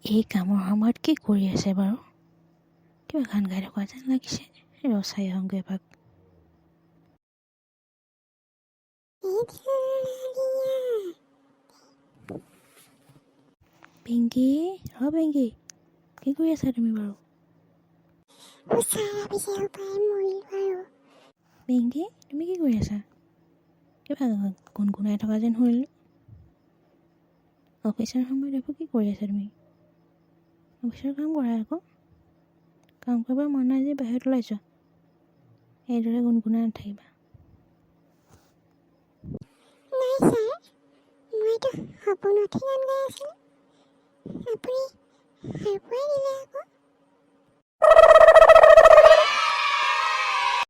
এই কামৰ সময়ত কি কৰি আছে বাৰু? কিবা গান গাই থকা যেন লাগিছে। চাই আহোঁগৈ এপাক। পিংকি, পিংকি, কি কৰি আছা তুমি বাৰু? পিংকি, তুমি কি কৰি আছা? কিবা গুণগুণাই থকা যেন শুনিলোঁ। অফিচৰ সময়ত এইবোৰ কি কৰি আছা তুমি? অফিচৰ কাম কৰা আকৌ। কাম কৰিব মন নাই যে বাহিৰত ওলাই যোৱা। এইদৰে গুণগুণাই নাথাকিবা। নাই ছাৰ, মইতো সপোনতহে গান গাই আছিলোঁ। আপুনি সাৰ পোৱাই